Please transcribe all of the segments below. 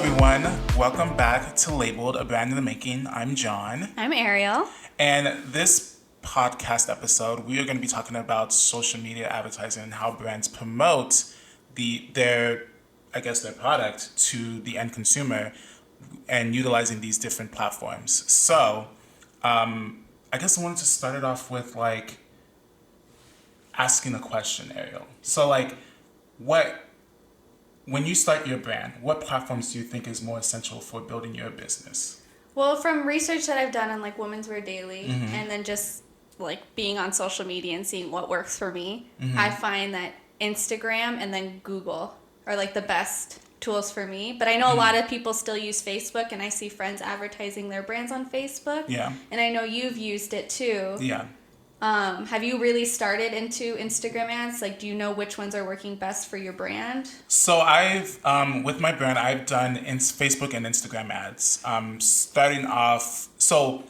everyone. Welcome back to Labeled, a Brand in the Making. I'm John. I'm Ariel. And this podcast episode, we are going to be talking about social media advertising and how brands promote their product to the end consumer and utilizing these different platforms. So, I guess I wanted to start it off with asking a question, Ariel. So when you start your brand, what platforms do you think is more essential for building your business? Well, from research that I've done on Women's Wear Daily, and then just being on social media and seeing what works for me, I find that Instagram and then Google are the best tools for me. But I know a lot of people still use Facebook, and I see friends advertising their brands on Facebook. Yeah. And I know you've used it too. Yeah. Have you really started into Instagram ads? Do you know which ones are working best for your brand? So I've, with my brand, I've done Facebook and Instagram ads. Starting off, so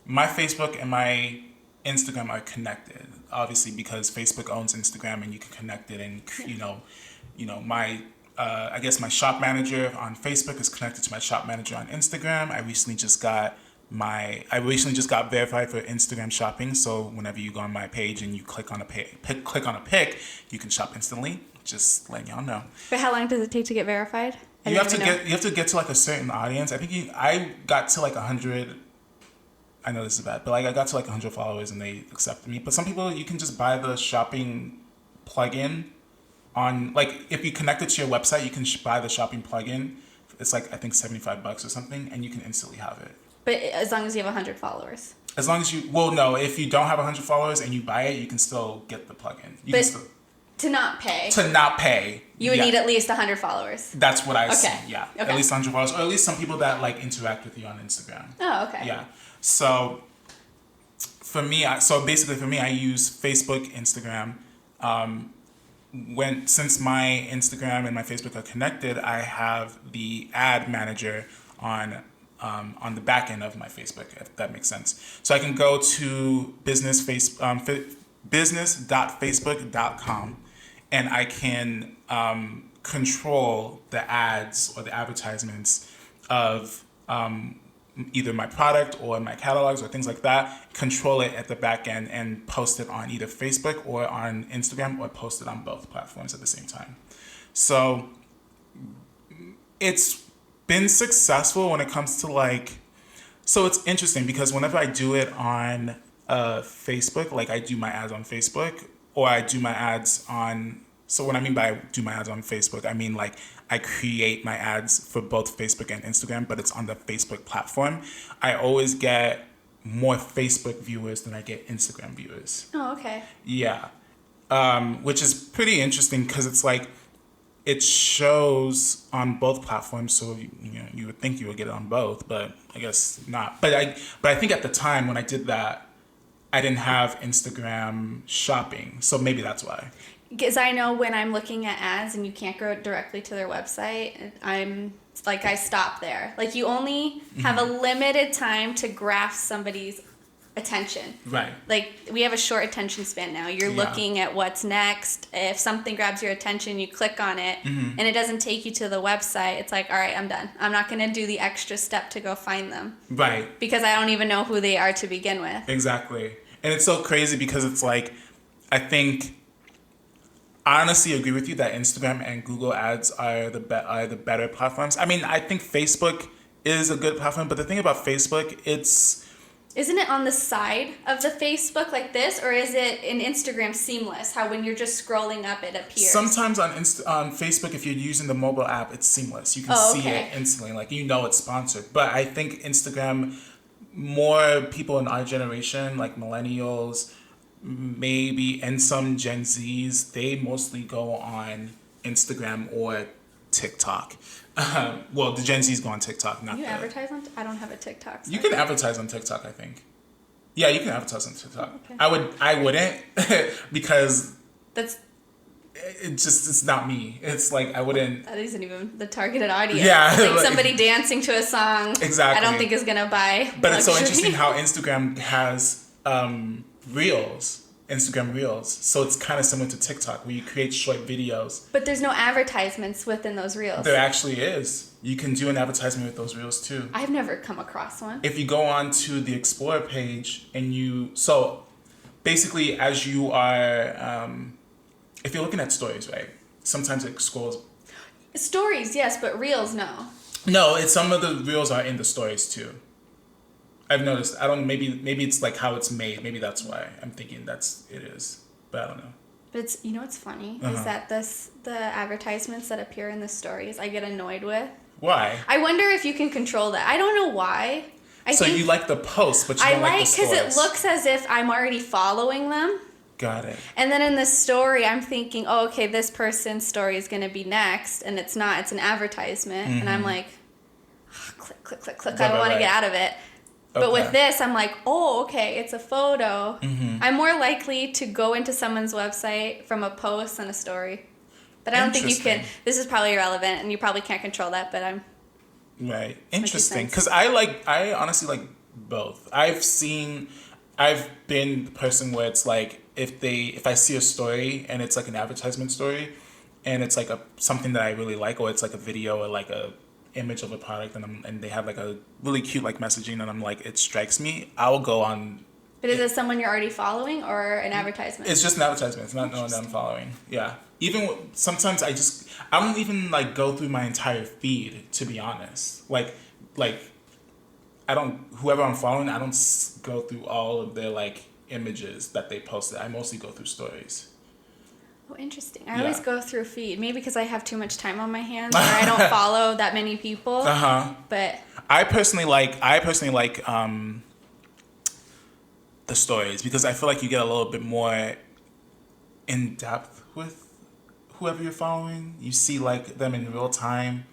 my Facebook and my Instagram are connected, obviously, because Facebook owns Instagram and you can connect it. And, my, my shop manager on Facebook is connected to my shop manager on Instagram. I recently just got verified for Instagram shopping, so whenever you go on my page and you click on a pic, you can shop instantly. Just letting y'all know. But how long does it take to get verified? You have to get to a certain audience. I think I got to 100. I know this is bad, but I got to 100 followers and they accepted me. But some people, you can just buy the shopping plugin on if you connect it to your website, you can buy the shopping plugin. It's I think $75 or something, and you can instantly have it. But as long as you have 100 followers. As long as if you don't have 100 followers and you buy it, you can still get the plugin. To not pay. You would need at least 100 followers. That's what I see. Yeah. Okay. At least 100 followers, or at least some people that interact with you on Instagram. Oh, okay. Yeah. So for me, I use Facebook, Instagram. Since my Instagram and my Facebook are connected, I have the ad manager on the back end of my Facebook, if that makes sense. So I can go to business.facebook.com and I can control the ads or the advertisements of either my product or my catalogs or things like that, control it at the back end and post it on either Facebook or on Instagram, or post it on both platforms at the same time. So it's been successful when it comes to so it's interesting because whenever I do it on Facebook, I do my ads on Facebook, or I do my ads on, so what I mean by do my ads on Facebook, I mean I create my ads for both Facebook and Instagram, but it's on the Facebook platform. I always get more Facebook viewers than I get Instagram viewers. Oh, okay. Yeah. Which is pretty interesting because it's it shows on both platforms, so you would think you would get it on both, but I guess not. But I think at the time when I did that, I didn't have Instagram shopping, so maybe that's why. Because I know when I'm looking at ads and you can't go directly to their website, I stop there. You only have a limited time to grasp somebody's attention. Right. We have a short attention span now. You're looking at what's next. If something grabs your attention, you click on it, and it doesn't take you to the website. It's all right, I'm done. I'm not going to do the extra step to go find them. Right. Because I don't even know who they are to begin with. Exactly. And it's so crazy because it's I honestly agree with you that Instagram and Google ads are the better platforms. I mean, I think Facebook is a good platform, but the thing about Facebook, Isn't it on the side of the Facebook like this, or is it in Instagram seamless? How when you're just scrolling up, it appears? Sometimes on Facebook, if you're using the mobile app, it's seamless. You can see it instantly, it's sponsored. But I think Instagram, more people in our generation, millennials, maybe, and some Gen Zs, they mostly go on Instagram or TikTok. Well, the Gen Zs go on TikTok. Not you advertise on? I don't have a TikTok. You can advertise on TikTok, I think. Yeah, you can advertise on TikTok. Okay. I wouldn't because that's. It's not me. It's I wouldn't. That isn't even the targeted audience. Yeah, somebody dancing to a song. Exactly. I don't think is gonna buy. But it's so interesting how Instagram has reels Instagram Reels. So it's kind of similar to TikTok where you create short videos. But there's no advertisements within those Reels. There actually is. You can do an advertisement with those Reels too. I've never come across one. If you go on to the Explore page and so basically as you are, if you're looking at stories, right? Sometimes it scrolls. Stories, yes, but Reels, no. No, some of the Reels are in the stories too. I've noticed. Maybe it's like how it's made. Maybe that's why I'm thinking it is. But I don't know. But it's, what's funny is that the advertisements that appear in the stories I get annoyed with. Why? I wonder if you can control that. I don't know why. So you like the post, but you don't like the stories. Because it looks as if I'm already following them. Got it. And then in the story, I'm thinking, oh, okay, this person's story is going to be next. And it's not. It's an advertisement. Mm-hmm. And I'm like, click, click, click, click. I don't want to get out of it. Okay. But with this, I'm like, oh, okay, it's a photo. Mm-hmm. I'm more likely to go into someone's website from a post than a story. But I don't think you can. This is probably irrelevant, and you probably can't control that, but I'm... Right. Interesting. Because I honestly like both. I've been the person where it's like, if I see a story and it's like an advertisement story, and it's like something that I really like, or it's like a video or like a image of a product, and they have like a really cute like messaging, and I'm like, it strikes me, I'll go on. But is it someone you're already following or an advertisement? It's just an advertisement. It's not no one that I'm following. Yeah. Even sometimes I don't even like go through my entire feed, to be honest. Like whoever I'm following, I don't go through all of their like images that they posted. I mostly go through stories. Oh, interesting. I always go through feed. Maybe because I have too much time on my hands, or I don't follow that many people. But I personally like the stories because I feel like you get a little bit more in depth with whoever you're following. You see like them in real time.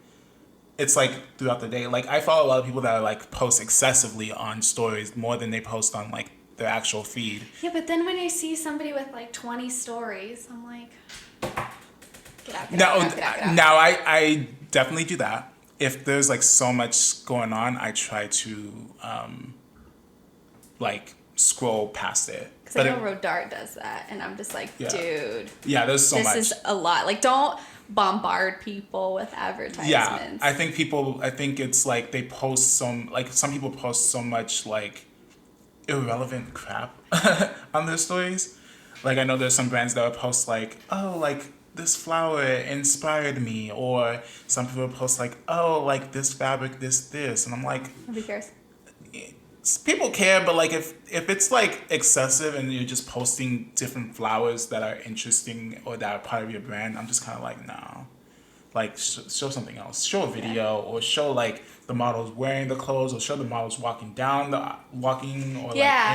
It's like throughout the day. Like I follow a lot of people that are like post excessively on stories more than they post on like their actual feed. Yeah, but then when I see somebody with like 20 stories, I'm like, get out. Now I definitely do that. If there's like so much going on, I try to like scroll past it. Because I know Rodart does that, and I'm just like, dude. Yeah, there's so much. This is a lot. Like, don't bombard people with advertisements. Yeah, I think it's like they post some people post so much like irrelevant crap on their stories. Like I know there's some brands that will post like, oh, like this flower inspired me, or some people post like, oh, like this fabric, this, and I'm like, nobody cares. People care, but like if it's like excessive and you're just posting different flowers that are interesting or that are part of your brand, I'm just kind of like, no. Like show something else. Show a video or show like the models wearing the clothes, or show the models walking like in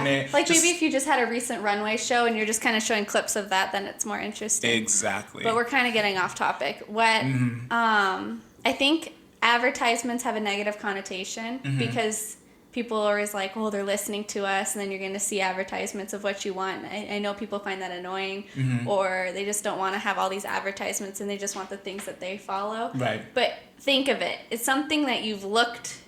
it. Like maybe if you just had a recent runway show and you're just kind of showing clips of that, then it's more interesting. Exactly. But we're kind of getting off topic. I think advertisements have a negative connotation because people are always like, oh, they're listening to us, and then you're going to see advertisements of what you want. I know people find that annoying, or they just don't want to have all these advertisements, and they just want the things that they follow. Right. But think of it. It's something that you've looked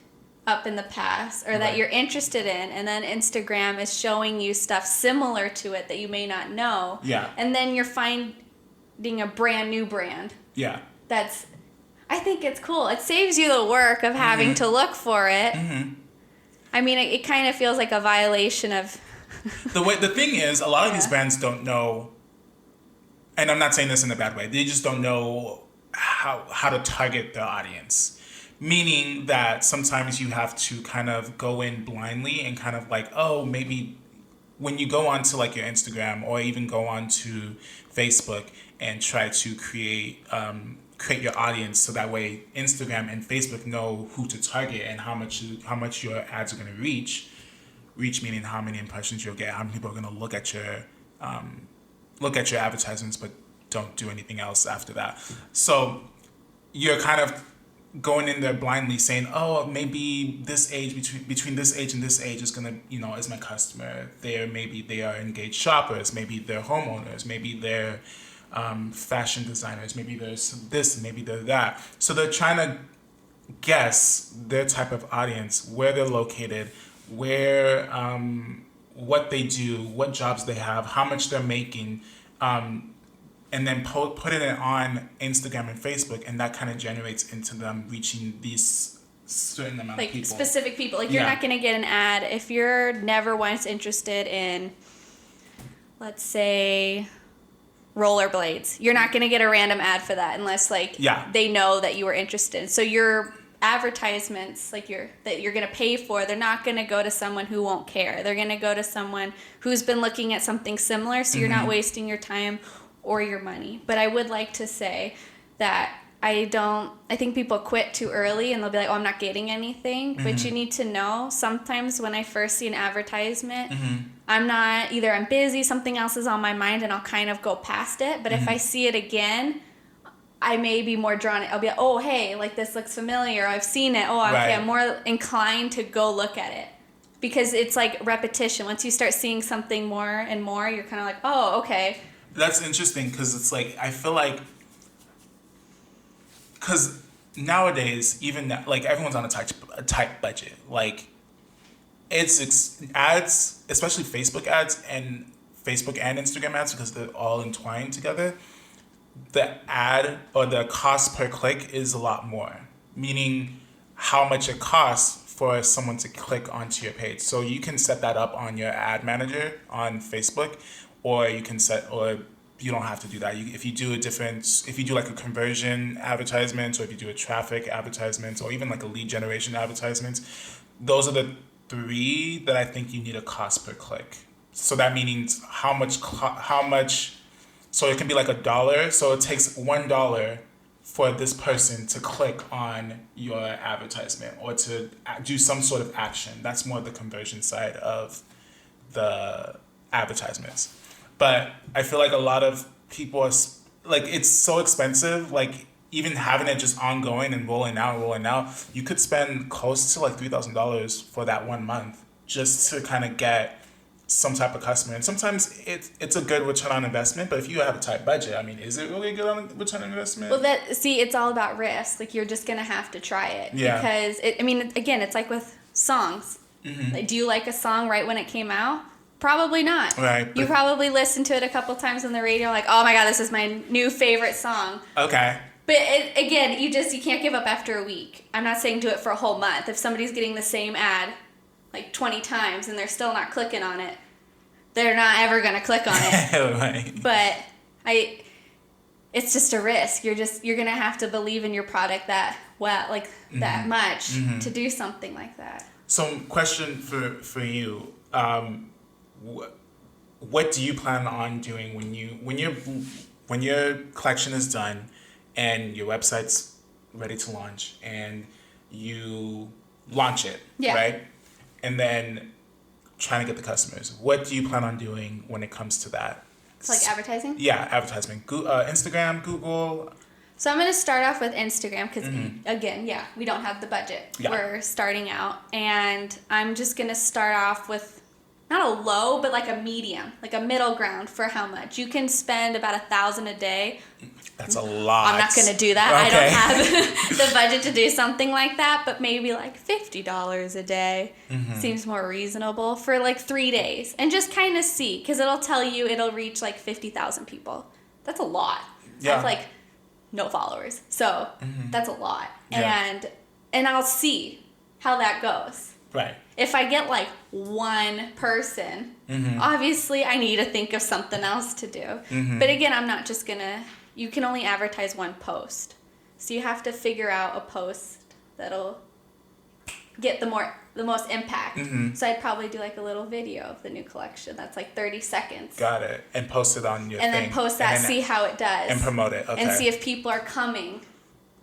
up in the past, or that you're interested in, and then Instagram is showing you stuff similar to it that you may not know. Yeah. And then you're finding a brand new brand. Yeah. I think it's cool. It saves you the work of having to look for it. I mean, it kind of feels like a violation of... The thing is, a lot of these brands don't know, and I'm not saying this in a bad way, they just don't know how to target their audience. Meaning that sometimes you have to kind of go in blindly and kind of like, oh, maybe when you go onto like your Instagram or even go onto Facebook and try to create your audience, so that way Instagram and Facebook know who to target and how much your ads are going to reach meaning how many impressions you'll get, how many people are going to look at your advertisements but don't do anything else after that. So you're kind of going in there blindly saying, oh, maybe this age, between this age and this age is going to, is my customer. Maybe they are engaged shoppers, maybe they're homeowners, maybe they're fashion designers, maybe there's this, maybe there's that. So they're trying to guess their type of audience, where they're located, where what they do, what jobs they have, how much they're making, and then putting it on Instagram and Facebook, and that kind of generates into them reaching these certain amount of people. Specific people. Like, you're not going to get an ad if you're never once interested in, let's say, rollerblades. You're not going to get a random ad for that unless they know that you were interested. So your advertisements that you're going to pay for, they're not going to go to someone who won't care. They're going to go to someone who's been looking at something similar, so you're not wasting your time or your money. But I would like to say that I think people quit too early and they'll be like, oh, I'm not getting anything. But you need to know, sometimes when I first see an advertisement, I'm busy, something else is on my mind, and I'll kind of go past it. But if I see it again, I may be more drawn. I'll be like, oh, hey, like, this looks familiar. I've seen it. Oh, okay, I'm more inclined to go look at it. Because it's like repetition. Once you start seeing something more and more, you're kind of like, oh, okay. That's interesting, because it's like, I feel like, because nowadays, even like, everyone's on a tight budget. Like, it's ads, especially Facebook ads and Instagram ads, because they're all entwined together. The ad or the cost per click is a lot more, meaning how much it costs for someone to click onto your page. So you can set that up on your ad manager on Facebook, or you don't have to do that. If you do like a conversion advertisement, or if you do a traffic advertisement, or even like a lead generation advertisement, those are the 3 that I think you need a cost per click. So that means how much. So it can be like $1. So it takes $1 for this person to click on your advertisement or to do some sort of action. That's more the conversion side of the advertisements. But I feel like a lot of people are like, it's so expensive. Like, even having it just ongoing and rolling out, you could spend close to like $3,000 for that 1 month just to kind of get some type of customer. And sometimes it's a good return on investment, but if you have a tight budget, I mean, is it really a good return on investment? Well, it's all about risk. Like, you're just gonna have to try it. Yeah. Because again, it's like with songs. Like, do you like a song right when it came out? Probably not. Right. You probably listened to it a couple times on the radio, like, oh my God, this is my new favorite song. Okay. But again, you can't give up after a week. I'm not saying do it for a whole month. If somebody's getting the same ad like 20 times and they're still not clicking on it, they're not ever going to click on it. Right. But it's just a risk. You're going to have to believe in your product that much to do something like that. So, question for you, what do you plan on doing when your collection is done and your website's ready to launch and you launch it, right? And then trying to get the customers. What do you plan on doing when it comes to that? So, like, advertising? Yeah, advertising. Instagram, Google. So I'm going to start off with Instagram because, again, we don't have the budget. Yeah. We're starting out. And I'm just going to start off with not a low, but like a medium, like a middle ground for how much. You can spend about $1,000 a day. That's a lot. I'm not going to do that. Okay. I don't have the budget to do something like that, but maybe like $50 a day seems more reasonable for like 3 days. And just kind of see, because it'll reach like 50,000 people. That's a lot. Yeah. I have like no followers. So that's a lot. Yeah. And I'll see how that goes. Right. If I get like one person, obviously I need to think of something else to do. But again, I'm not just going to... You can only advertise one post. So you have to figure out a post that'll get the most impact. So I'd probably do like a little video of the new collection that's like 30 seconds. Got it. And post it on your and thing. Then post that, see how it does. And promote it. Okay. And see if people are coming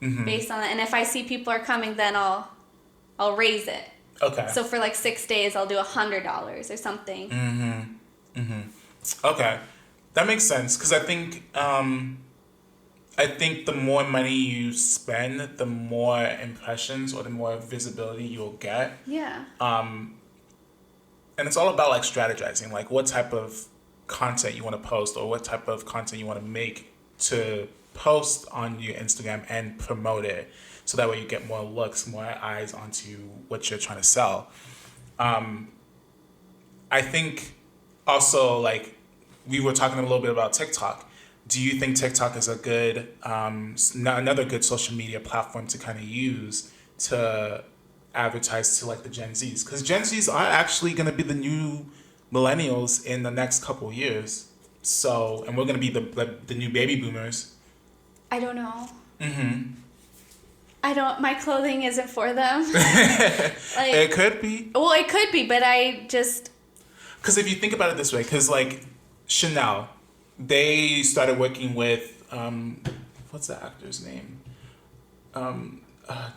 based on that. And if I see people are coming, then I'll raise it. Okay. So for like 6 days, I'll do $100 or something. Okay. That makes sense. Because I think the more money you spend, the more impressions or the more visibility you'll get. Yeah. And it's all about like strategizing, like what type of content you want to post or what type of content you want to make to post on your Instagram and promote it. So that way you get more looks, more eyes onto what you're trying to sell. I think also, like, we were talking a little bit about TikTok. Do you think TikTok is a good, another good social media platform to kind of use to advertise to like the Gen Zs? Because Gen Zs are actually going to be the new millennials in the next couple of years. So, and we're going to be the new baby boomers. I don't know. Mm-hmm. My clothing isn't for them. Like, it could be. Well, it could be, but I just... Because if you think about it this way, because like Chanel, they started working with, what's the actor's name?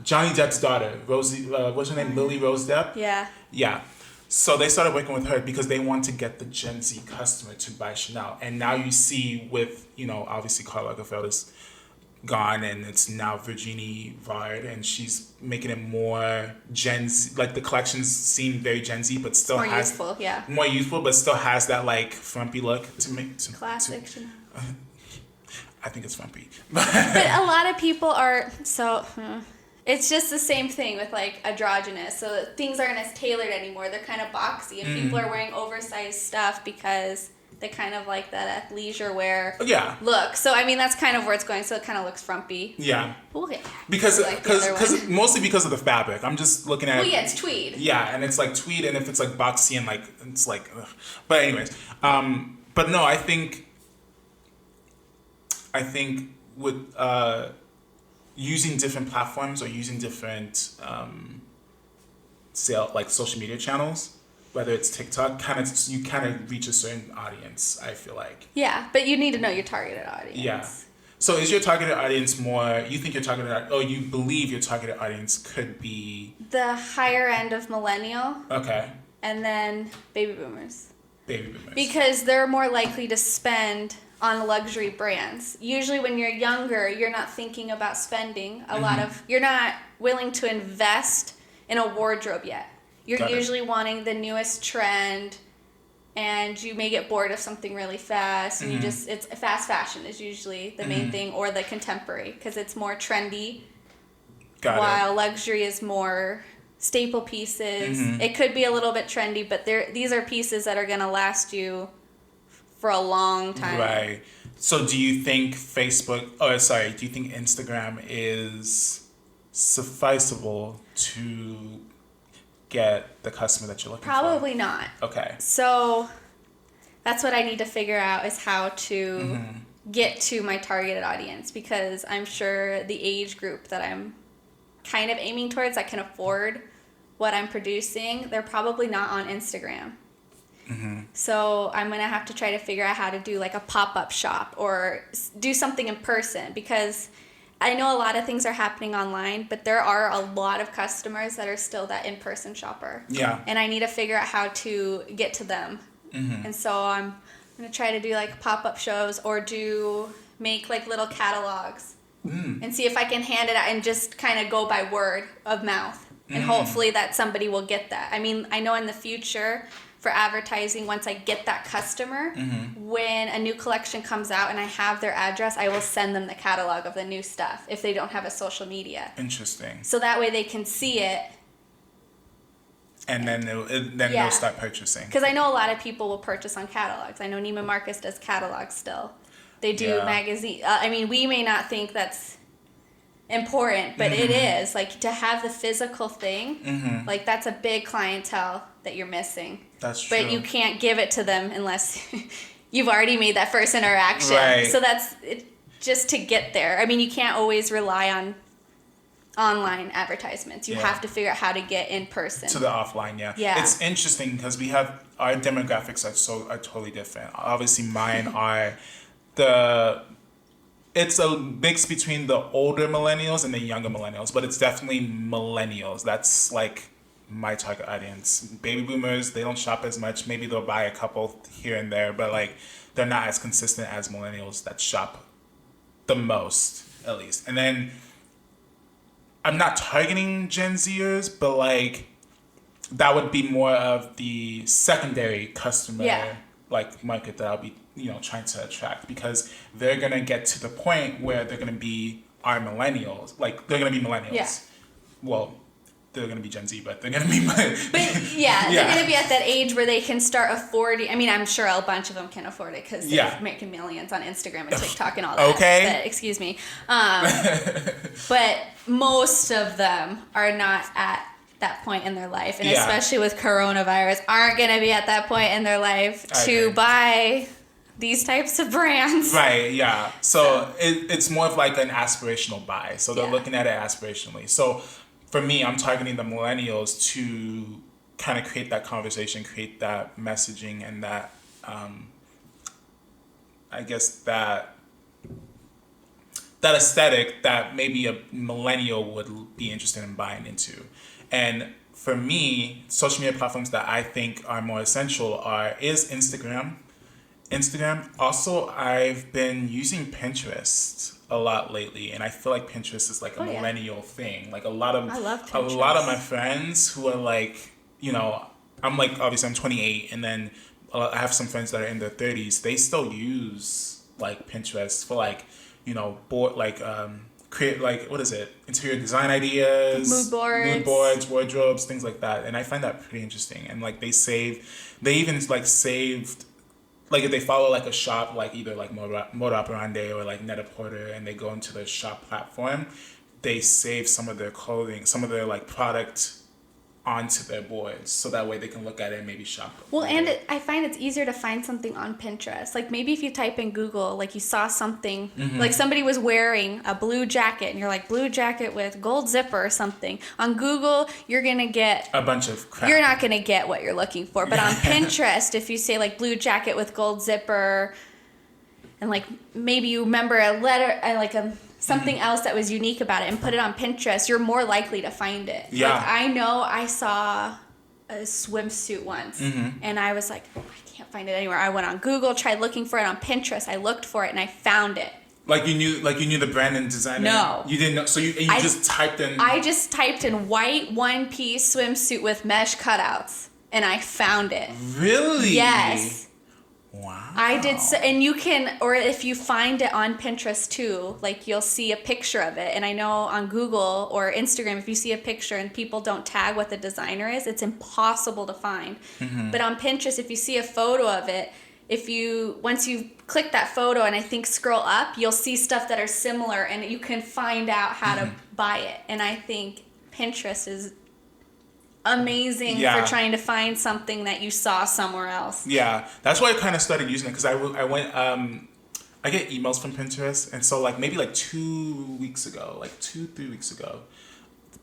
Johnny Depp's daughter, Rosie, what's her name? Lily Rose Depp? Yeah. Yeah. So they started working with her because they want to get the Gen Z customer to buy Chanel. And now you see with, obviously Karl Lagerfeld's gone and it's now Virginie Vard and she's making it more Gen Z. Like the collections seem very Gen Z, but still more has... youthful, yeah. More youthful, but still has that like frumpy look Classic Chanel. I think it's frumpy. But a lot of people are it's just the same thing with like androgynous. So things aren't as tailored anymore. They're kind of boxy, and people are wearing oversized stuff because they kind of like that athleisure wear look. So I mean that's kind of where it's going. So it kind of looks frumpy. Yeah. Okay. Because mostly because of the fabric. I'm just looking at. Well, yeah, it's tweed. Yeah, and it's like tweed, and if it's like boxy and like it's like, ugh. But anyways, but no, I think with using different platforms or using different social media channels, whether it's TikTok, you kind of reach a certain audience, I feel like. Yeah, but you need to know your targeted audience. Yeah. So is your targeted audience more, you think your targeted, you believe your targeted audience could be? The higher end of millennial. Okay. And then baby boomers. Baby boomers. Because they're more likely to spend on luxury brands. Usually when you're younger, you're not thinking about spending you're not willing to invest in a wardrobe yet. You're usually wanting the newest trend, and you may get bored of something really fast, and it's fast fashion is usually the main thing, or the contemporary, because it's more trendy. While luxury is more staple pieces. It could be a little bit trendy, but these are pieces that are going to last you for a long time. Right. So do you think do you think Instagram is sufficeable to get the customer that you're looking for? Probably not. Okay. So that's what I need to figure out, is how to get to my targeted audience, because I'm sure the age group that I'm kind of aiming towards that can afford what I'm producing, they're probably not on Instagram. So I'm going to have to try to figure out how to do like a pop-up shop or do something in person, because I know a lot of things are happening online, but there are a lot of customers that are still that in-person shopper. Yeah. And I need to figure out how to get to them. And so I'm going to try to do like pop-up shows or make like little catalogs and see if I can hand it out and just kind of go by word of mouth. And hopefully that somebody will get that. I mean, I know in the future for advertising, once I get that customer, when a new collection comes out and I have their address, I will send them the catalog of the new stuff if they don't have a social media. Interesting. So that way they can see it. And then they'll start purchasing. Because I know a lot of people will purchase on catalogs. I know Neiman Marcus does catalogs still. They do magazine. I mean, we may not think that's important, but it is. Like, to have the physical thing, like, that's a big clientele that you're missing. That's true. But you can't give it to them unless you've already made that first interaction. Right. So that's it, just to get there. I mean, you can't always rely on online advertisements. You have to figure out how to get in person. To the offline, yeah. It's interesting because we have, our demographics are totally different. Obviously, mine are it's a mix between the older millennials and the younger millennials, but it's definitely millennials. That's like my target audience. Baby boomers, they don't shop as much. Maybe they'll buy a couple here and there, but like they're not as consistent as millennials that shop the most, at least. And then I'm not targeting Gen Zers, but like that would be more of the secondary customer like market that I'll be trying to attract, because they're gonna get to the point where they're gonna be our millennials. Like they're gonna be millennials. Yeah. Well, they're going to be Gen Z, but they're going to be... But yeah, they're going to be at that age where they can start affording... I mean, I'm sure a bunch of them can afford it because they're making millions on Instagram and TikTok and all that. Okay. But, excuse me. But most of them are not at that point in their life, and especially with coronavirus, aren't going to be at that point in their life to buy these types of brands. Right, yeah. So it's more of like an aspirational buy. So they're looking at it aspirationally. So for me, I'm targeting the millennials to kind of create that conversation, create that messaging, and that, I guess that aesthetic that maybe a millennial would be interested in buying into. And for me, social media platforms that I think are more essential is Instagram. Also, I've been using Pinterest a lot lately, and I feel like Pinterest is like a millennial thing. Like I love Pinterest. A lot of my friends who are like, I'm like, obviously I'm 28, and then I have some friends that are in their 30s. They still use like Pinterest for like, create like, what is it? Interior design ideas, mood boards, wardrobes, things like that. And I find that pretty interesting. And like they even like saved, like if they follow like a shop, like either like Moda Operandi or like Net-a-Porter, and they go into the shop platform, they save some of their clothing, some of their like product onto their boards, so that way they can look at it and maybe shop. Well, and I find it's easier to find something on Pinterest. Like maybe if you type in Google, like you saw something, like somebody was wearing a blue jacket, and you're like, blue jacket with gold zipper or something. On Google, you're going to get a bunch of crap. You're not going to get what you're looking for. But on Pinterest, if you say like blue jacket with gold zipper, and like maybe you remember a letter, like something else that was unique about it, and put it on Pinterest, you're more likely to find it. Yeah. Like I know I saw a swimsuit once, and I was like, I can't find it anywhere. I went on Google, tried looking for it on Pinterest. I looked for it and I found it. Like you knew the brand and designer? No. You didn't know. So you just typed in. I just typed in white one-piece swimsuit with mesh cutouts, and I found it. Really? Yes. Wow. I did so, and you can, or if you find it on Pinterest too, like you'll see a picture of it. And I know on Google or Instagram, if you see a picture and people don't tag what the designer is, it's impossible to find. But on Pinterest, if you see a photo of it, once you click that photo and I think scroll up, you'll see stuff that are similar, and you can find out how to buy it. And I think Pinterest is amazing for trying to find something that you saw somewhere else. Yeah, that's why I kind of started using it, because I went I get emails from Pinterest, and so like maybe like 3 weeks ago,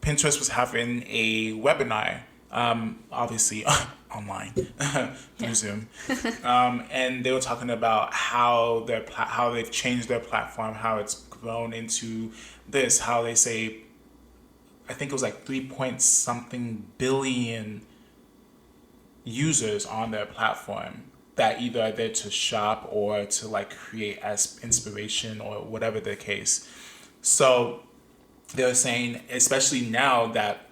Pinterest was having a webinar, obviously online through Zoom, and they were talking about how they've changed their platform, how it's grown into this, how they say, I think it was like 3-point-something billion users on their platform that either are there to shop or to like create as inspiration or whatever the case. So they were saying, especially now that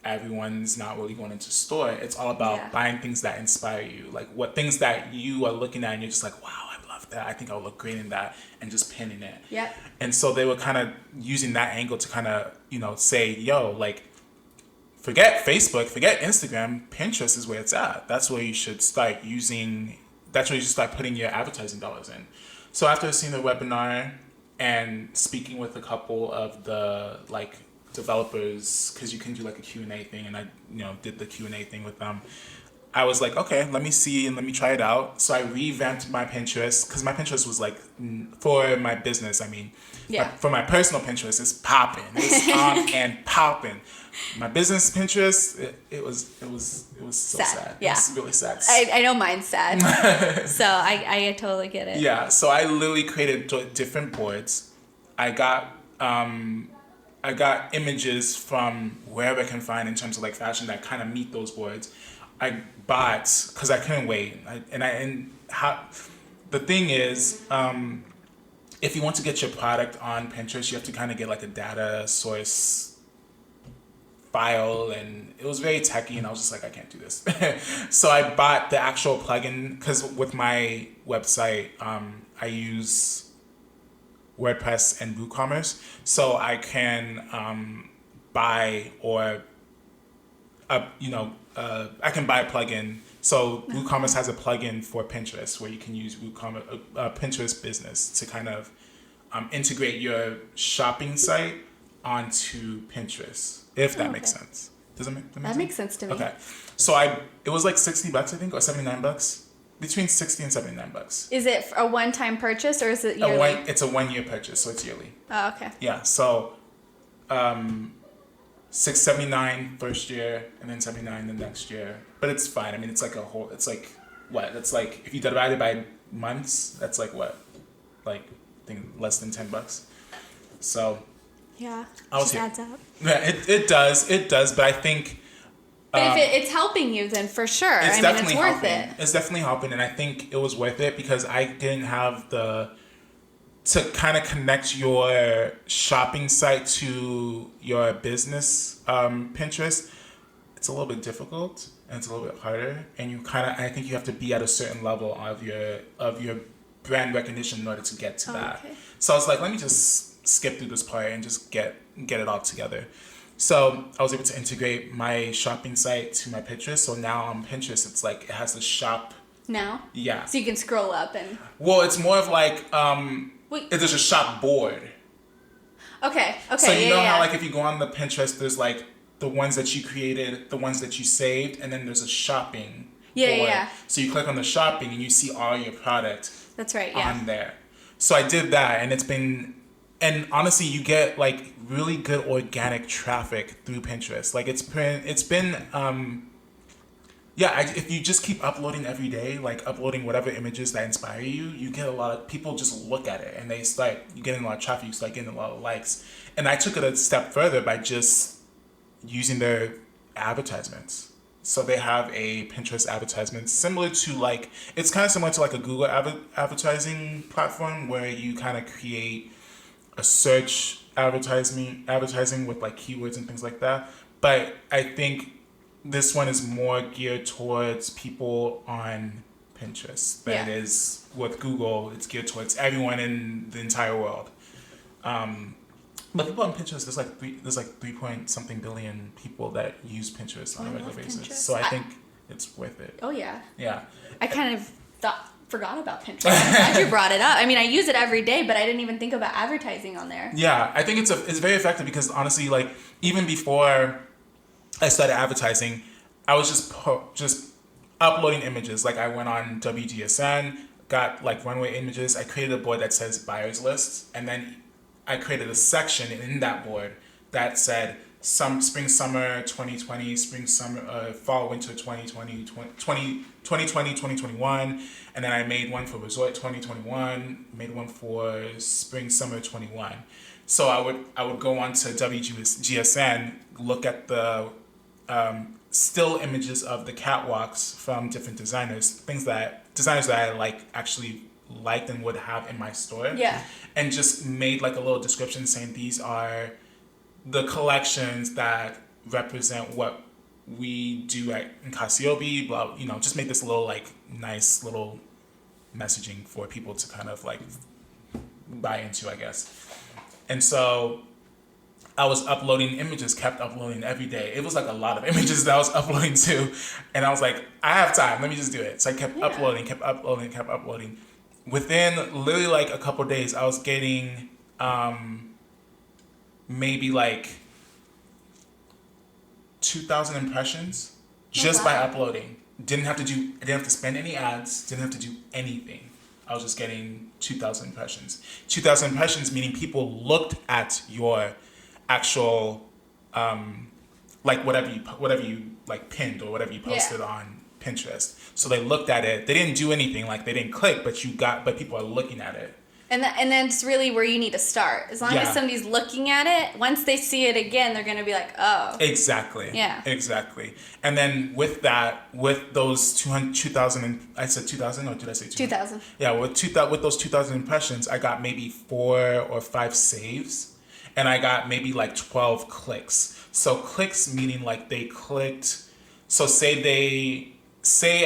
everyone's not really going into store, it's all about buying things that inspire you. Like what things that you are looking at and you're just like, wow, I love that. I think I'll look great in that, and just pinning it. Yep. And so they were kind of using that angle to kind of, say, yo, like, forget Facebook, forget Instagram, Pinterest is where it's at. That's where you should start putting your advertising dollars in. So after seeing the webinar and speaking with a couple of the like developers, because you can do like a Q&A thing, and I did the Q&A thing with them, I was like, okay, let me see and let me try it out. So I revamped my Pinterest, because my Pinterest was like, for my business, for my personal Pinterest, it's popping. It's on and popping. My business Pinterest, it was so sad. Yeah. It was really sad. I know mine's sad. So I totally get it. Yeah, so I literally created different boards. I got images from wherever I can find in terms of like fashion that kind of meet those boards. I bought, because I couldn't wait. The thing is, if you want to get your product on Pinterest, you have to kind of get like a data source file, and it was very techy, and I was just like, I can't do this. So I bought the actual plugin, because with my website, I use WordPress and WooCommerce, so I can buy or I can buy a plugin. So WooCommerce has a plugin for Pinterest where you can use WooCommerce, Pinterest Business to kind of integrate your shopping site onto Pinterest, if that makes sense. Does that make sense to me? Okay. So it was like $60, I think, or $79. Between $60 and $79. Is it a one-time purchase or is it yearly? It's a 1 year purchase, so it's yearly. Oh, okay. Yeah. So $679 first year and then $79 the next year. But it's fine. I mean, it's like it's like what? It's like if you divide it by months, that's like what? Like I think less than $10. So yeah, it adds up. Yeah, it does, but I think. But if it's helping you, then for sure. It's it's worth it. It's definitely helping, and I think it was worth it because I didn't have to kind of connect your shopping site to your business Pinterest. It's a little bit difficult and it's a little bit harder, and I think you have to be at a certain level of your brand recognition in order to get to that. Okay. So I was like, let me just skip through this part and just get it all together. So I was able to integrate my shopping site to my Pinterest. So now on Pinterest, it's like it has the shop. Now? Yeah. So you can scroll up and. Well, it's more of like there's a shop board. Okay. So you know how like if you go on the Pinterest, there's like the ones that you created, the ones that you saved, and then there's a shopping. Yeah. So you click on the shopping and you see all your product. That's right. Yeah. On there. So I did that, and honestly, you get like really good organic traffic through Pinterest. Like it's been if you just keep uploading every day, like uploading whatever images that inspire you, you get a lot of people just look at it and you getting a lot of traffic, you start getting a lot of likes. And I took it a step further by just using their advertisements. So they have a Pinterest advertisement it's kind of similar to like a Google advertising platform where you kind of create a search advertising with like keywords and things like that. But I think this one is more geared towards people on Pinterest than it is with Google. It's geared towards everyone in the entire world. But people on Pinterest, there's like 3 something billion people that use Pinterest on a regular basis. Pinterest. So I think it's worth it. Oh yeah. Yeah. I kind of forgot about Pinterest. I'm glad you brought it up. I mean, I use it every day, but I didn't even think about advertising on there. Yeah, I think it's very effective because honestly, like even before I started advertising, I was just uploading images. Like I went on WGSN, got like runway images. I created a board that says buyers list, and then I created a section in that board that said spring summer 2020, spring summer fall winter 2020, 2021, and then I made one for resort 2021, made one for spring summer 21. So I would go on to WGSN, look at the still images of the catwalks from different designers that I like actually liked and would have in my store. Yeah. And just made like a little description saying these are the collections that represent what we do in Cassiope, blah, just make this little like nice little messaging for people to kind of like buy into, I guess. And so I was uploading images, kept uploading every day. It was like a lot of images that I was uploading to. And I was like, I have time, let me just do it. So I kept uploading. Within literally like a couple of days, I was getting maybe like 2,000 impressions just by uploading. I didn't have to spend any ads, didn't have to do anything. I was just getting 2,000 impressions. 2,000 impressions meaning people looked at your actual like whatever you like pinned or whatever you posted on Pinterest. So they looked at it. They didn't do anything, like they didn't click, but people are looking at it. And that's really where you need to start. As long as somebody's looking at it, once they see it again, they're going to be like, oh. Exactly. Yeah. Exactly. And then with those 2,000, I said 2,000 or did I say 2,000? 2,000. Yeah, with those 2,000 impressions, I got maybe 4 or 5 saves. And I got maybe like 12 clicks. So clicks meaning like they clicked. So say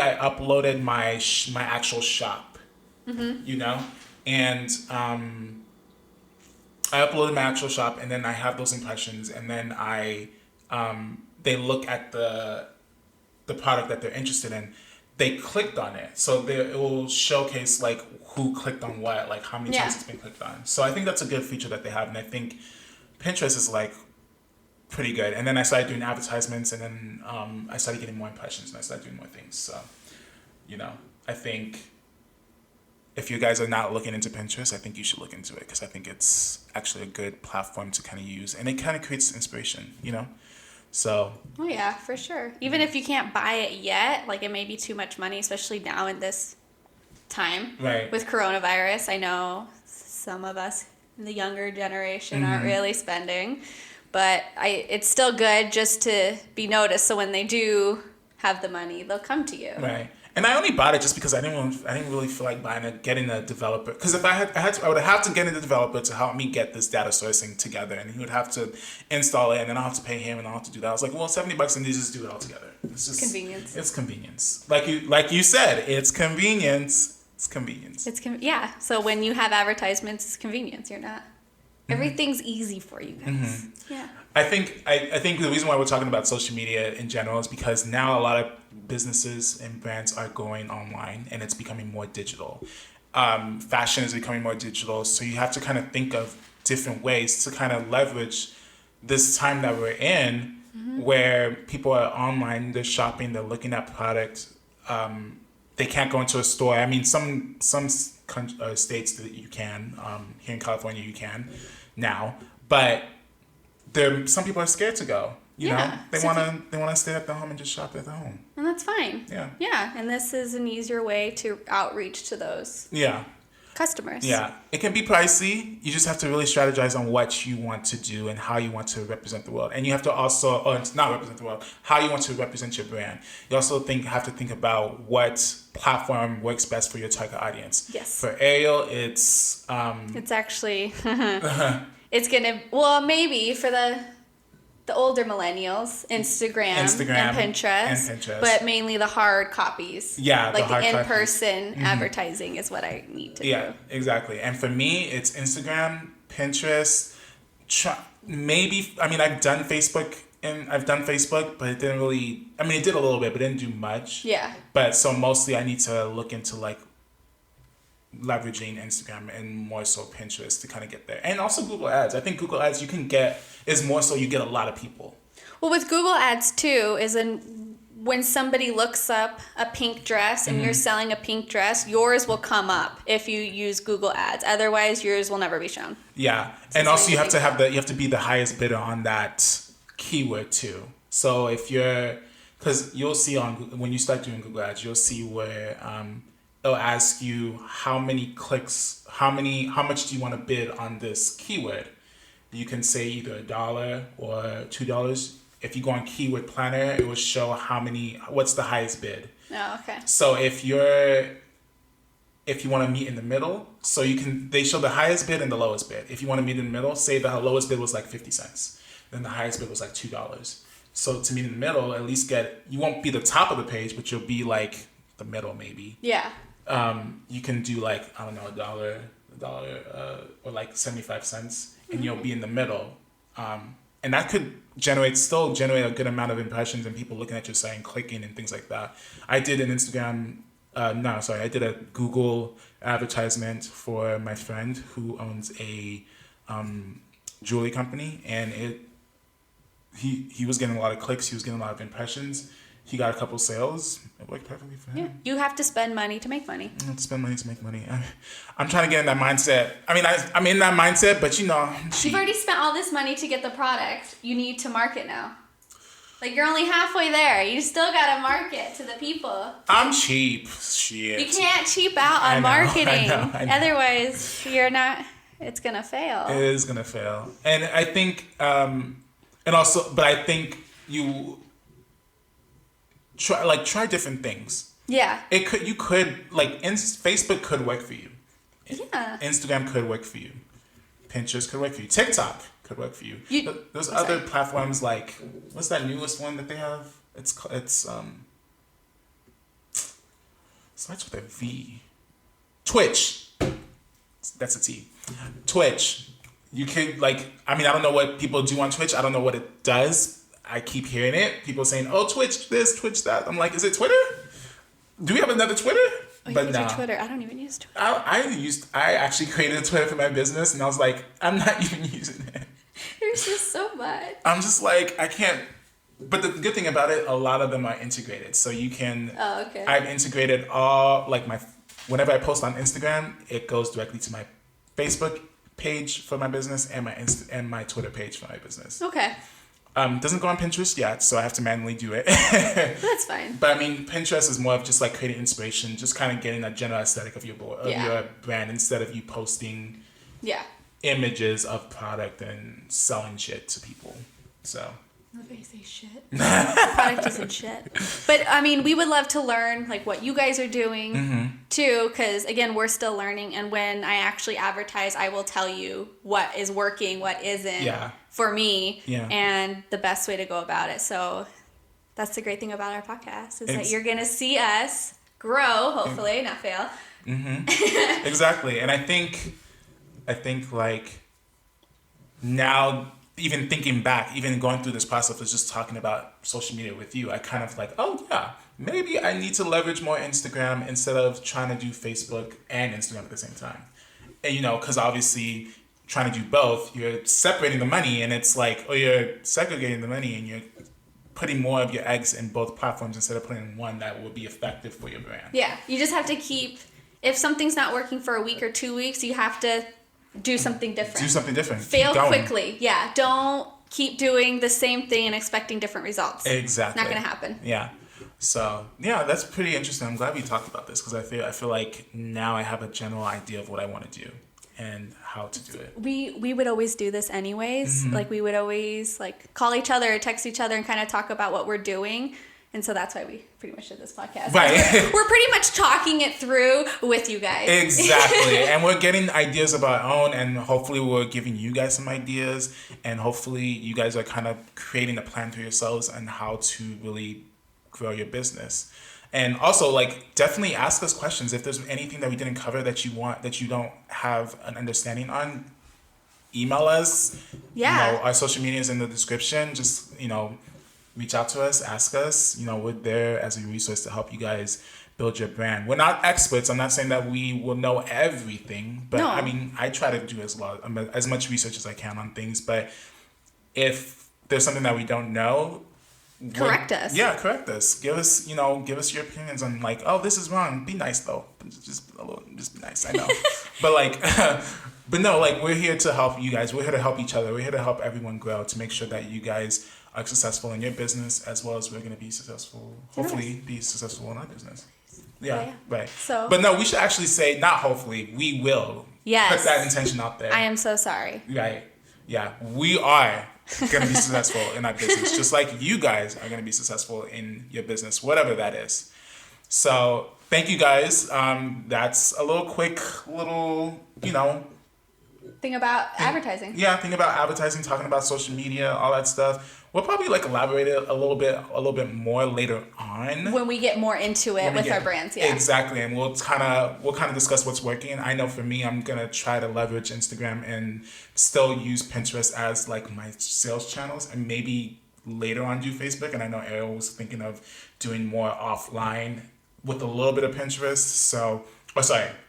I uploaded my actual shop, and I uploaded my actual shop, and then I have those impressions, and then I they look at the product that they're interested in, they clicked on it. So it will showcase like who clicked on what, like how many times it's been clicked on. So I think that's a good feature that they have. And I think Pinterest is like pretty good. And then I started doing advertisements, and then I started getting more impressions, and I started doing more things. So, I think if you guys are not looking into Pinterest, I think you should look into it, because I think it's actually a good platform to kind of use, and it kind of creates inspiration, So. Oh yeah, for sure. Even if you can't buy it yet, like it may be too much money, especially now in this time with coronavirus. I know some of us in the younger generation aren't really spending, but it's still good just to be noticed. So when they do have the money, they'll come to you. Right. And I only bought it just because I didn't really feel like getting a developer. Because if I would have to get a developer to help me get this data sourcing together, and he would have to install it, and then I'll have to pay him, and I'll have to do that. I was like, well, $70, and they just do it all together. It's just convenience. It's convenience. Like you said, it's convenience. It's convenience. Yeah. So when you have advertisements, it's convenience. You're not. Everything's easy for you guys. Yeah. I think the reason why we're talking about social media in general is because now a lot of businesses and brands are going online, and it's becoming more digital. Fashion is becoming more digital, so you have to kind of think of different ways to kind of leverage this time that we're in, where people are online, they're shopping, they're looking at products. They can't go into a store. I mean, some states that you can. Here in California, you can now, but some people are scared to go. You know, they want to stay at the home and just shop at the home, and that's fine. Yeah, and this is an easier way to outreach to those customers. Yeah, it can be pricey. You just have to really strategize on what you want to do and how you want to represent the world, and you have to also, not represent the world, how you want to represent your brand. You also have to think about what platform works best for your target audience. Yes. For Ariel, it's actually it's gonna maybe for the older millennials, Instagram and Pinterest, but mainly the hard copies. Yeah, like the in-person advertising is what I need to do. Yeah, exactly. And for me, it's Instagram, Pinterest. I've done Facebook, but it didn't really. I mean, it did a little bit, but it didn't do much. Yeah. But so mostly, I need to look into like leveraging Instagram and more so Pinterest to kind of get there, and also Google Ads. I think Google Ads is more so you get a lot of people. Well, with Google Ads too, when somebody looks up a pink dress and you're selling a pink dress, yours will come up if you use Google Ads. Otherwise, yours will never be shown. Yeah, and also you have to be the highest bidder on that keyword too. So because you'll see when you start doing Google Ads, you'll see where it'll ask you how many clicks, how much do you want to bid on this keyword? You can say either $1 or $2. If you go on Keyword Planner, it will show what's the highest bid. Oh, okay. So if you want to meet in the middle, they show the highest bid and the lowest bid. If you want to meet in the middle, say the lowest bid was like 50 cents. Then the highest bid was like $2. So to meet in the middle, at least you won't be the top of the page, but you'll be like the middle maybe. Yeah. You can do like, I don't know, $1 or like 75 cents, and you'll be in the middle. And that could still generate a good amount of impressions and people looking at your site and clicking and things like that. I did I did a Google advertisement for my friend who owns a jewelry company, and he was getting a lot of clicks, he was getting a lot of impressions. He got a couple sales. It worked perfectly for him. Yeah, you have to spend money to make money. I have to spend money to make money. I'm trying to get in that mindset. I mean, I'm in that mindset, but you've already spent all this money to get the product. You need to market now. Like, you're only halfway there. You still got to market to the people. I'm cheap. Shit. You can't cheap out on marketing. I know. Otherwise, it's going to fail. It is going to fail. And I think, I think you... Try different things. Yeah. Facebook could work for you. Yeah. Instagram could work for you. Pinterest could work for you. TikTok could work for you. There's other platforms like, what's that newest one that they have? It starts with a V. Twitch. That's a T. Twitch. You could I don't know what people do on Twitch. I don't know what it does. I keep hearing it. People saying, "Oh, Twitch this, Twitch that." I'm like, is it Twitter? Do we have another Twitter? Oh, but no. Twitter. I don't even use Twitter. I actually created a Twitter for my business, and I was like, I'm not even using it. There's just so much. I'm just like, I can't. But the good thing about it, a lot of them are integrated, so you can. Oh, okay. I've integrated all like my. Whenever I post on Instagram, it goes directly to my Facebook page for my business and my Twitter page for my business. Okay. Doesn't go on Pinterest yet, so I have to manually do it. That's fine. But I mean, Pinterest is more of just like creating inspiration, just kind of getting a general aesthetic of your your brand instead of you posting images of product and selling shit to people. So. Nobody say shit. Product isn't shit. But I mean, we would love to learn like what you guys are doing too, because again, we're still learning. And when I actually advertise, I will tell you what is working, what isn't for me, and the best way to go about it. So that's the great thing about our podcast is that you're gonna see us grow, hopefully, not fail. Exactly, and I think like now. Even thinking back, even going through this process of just talking about social media with you, I kind of like, oh yeah, maybe I need to leverage more Instagram instead of trying to do Facebook and Instagram at the same time. And because obviously trying to do both, you're separating the money and it's like, or you're segregating the money and you're putting more of your eggs in both platforms instead of putting in one that will be effective for your brand. Yeah, you just have to if something's not working for a week or 2 weeks, you have to do something different. Fail quickly. Yeah. Don't keep doing the same thing and expecting different results. Exactly. It's not going to happen. Yeah. So, yeah, that's pretty interesting. I'm glad we talked about this because I feel like now I have a general idea of what I want to do and how to do it. We would always do this anyways. Like we would always like call each other or text each other and kind of talk about what we're doing. And so that's why we pretty much did this podcast. Right. We're pretty much talking it through with you guys. Exactly. And we're getting ideas of our own, and hopefully we're giving you guys some ideas, and hopefully you guys are kind of creating a plan for yourselves on how to really grow your business. And also, like, definitely ask us questions. If there's anything that we didn't cover that you don't have an understanding on, email us. Yeah. Our social media is in the description. Just, reach out to us, ask us. We're there as a resource to help you guys build your brand. We're not experts. I'm not saying that we will know everything, but I mean, I try to do as much research as I can on things. But if there's something that we don't know, correct us. Yeah, correct us. Give us your opinions on like, oh, this is wrong. Be nice though. Just be nice. I know, but no, like we're here to help you guys. We're here to help each other. We're here to help everyone grow to make sure that you guys are successful in your business as well as we're going to be successful. Hopefully, be successful in our business. Yeah, right. So, but no, we should actually say not. Hopefully, we will. Yes. Put that intention out there. I am so sorry. Right. Yeah, we are going to be successful in our business, just like you guys are going to be successful in your business, whatever that is. So, thank you guys. That's a quick thing about advertising. Yeah, thing about advertising, talking about social media, all that stuff. We'll probably elaborate it a little bit more later on when we get more into it with our brands. Yeah, exactly, and we'll kind of discuss what's working. I know for me, I'm gonna try to leverage Instagram and still use Pinterest as like my sales channels, and maybe later on do Facebook. And I know Ariel was thinking of doing more offline with a little bit of Pinterest.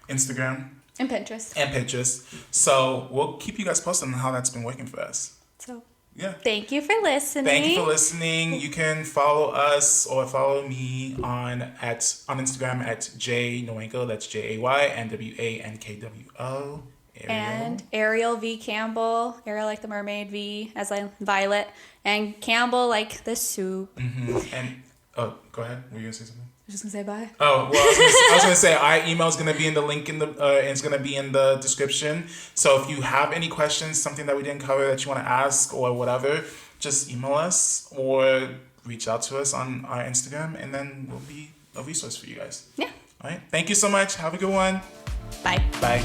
Instagram and Pinterest. So we'll keep you guys posted on how that's been working for us. So. Yeah. Thank you for listening. You can follow us or follow me on Instagram at Nwankwo. That's JayNwankwo. And Ariel V. Campbell. Ariel like the mermaid, V as like Violet, and Campbell like the soup. And go ahead. Were you gonna say something? I was just gonna say bye. Oh, well, I was gonna say our email is gonna be in the link it's gonna be in the description. So if you have any questions, something that we didn't cover that you want to ask or whatever, just email us or reach out to us on our Instagram, and then we'll be a resource for you guys. Yeah. All right. Thank you so much. Have a good one. Bye. Bye.